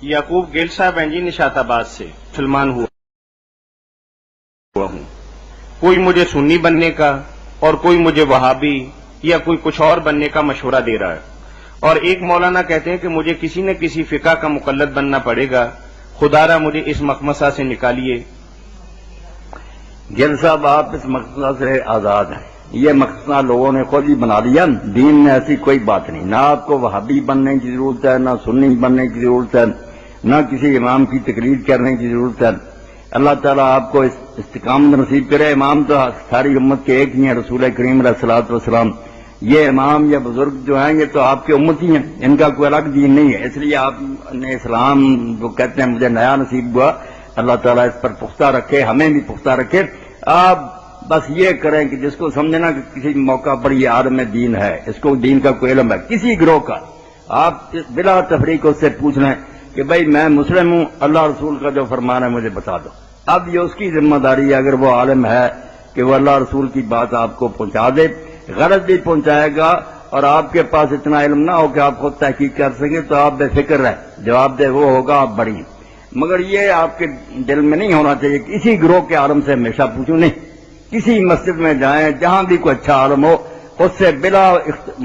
یعقوب گیل صاحب ہیں جی نشات آباد سے مسلمان ہوا ہوں. کوئی مجھے سنی بننے کا اور کوئی مجھے وہابی یا کوئی کچھ اور بننے کا مشورہ دے رہا ہے، اور ایک مولانا کہتے ہیں کہ مجھے کسی نہ کسی فقہ کا مقلد بننا پڑے گا. خدا را مجھے اس مخمصہ سے نکالیے. گل صاحب آپ اس مقصد سے آزاد ہیں. یہ مقصد لوگوں نے خود ہی بنا لیا. دین میں ایسی کوئی بات نہیں. نہ آپ کو وہابی بننے کی ضرورت ہے، نہ سنی بننے کی ضرورت ہے، نہ کسی امام کی تقلید کرنے کی ضرورت ہے. اللہ تعالیٰ آپ کو استقامت نصیب کرے. امام تو ساری امت کے ایک ہی ہیں، رسول کریم علیہ الصلوۃ والسلام. یہ امام یا بزرگ جو ہیں یہ تو آپ کے امت ہی ہیں، ان کا کوئی الگ دین نہیں ہے. اس لیے آپ نے اسلام جو کہتے ہیں مجھے نیا نصیب ہوا، اللہ تعالیٰ اس پر پختہ رکھے، ہمیں بھی پختہ رکھے. آپ بس یہ کریں کہ جس کو سمجھنا کہ کسی موقع پر یہ عالم دین ہے، اس کو دین کا کوئی علم ہے کسی گروہ کا، آپ بلا تفریق اس سے پوچھ لیں کہ بھائی میں مسلم ہوں، اللہ رسول کا جو فرمان ہے مجھے بتا دو. اب یہ اس کی ذمہ داری ہے اگر وہ عالم ہے کہ وہ اللہ رسول کی بات آپ کو پہنچا دے. غلط بھی پہنچائے گا اور آپ کے پاس اتنا علم نہ ہو کہ آپ خود تحقیق کر سکیں تو آپ بے فکر رہیں، جواب دے وہ ہوگا آپ بڑی. مگر یہ آپ کے دل میں نہیں ہونا چاہیے کہ اسی گروہ کے عالم سے ہمیشہ پوچھوں. نہیں، کسی مسجد میں جائیں جہاں بھی کوئی اچھا عالم ہو اس سے بلا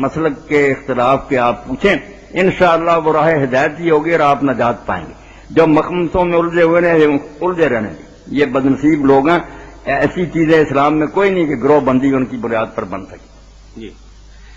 مسلک کے اختلاف کے آپ پوچھیں. انشاءاللہ وہ راہ ہدایت ہی ہوگی اور آپ نجات پائیں گے. جو مخمصوں میں الجھے ہوئے ہیں الجھے رہنے دیں. یہ بدنصیب لوگ ہیں. ایسی چیزیں اسلام میں کوئی نہیں کہ گروہ بندی ان کی بنیاد پر بن سکے. جی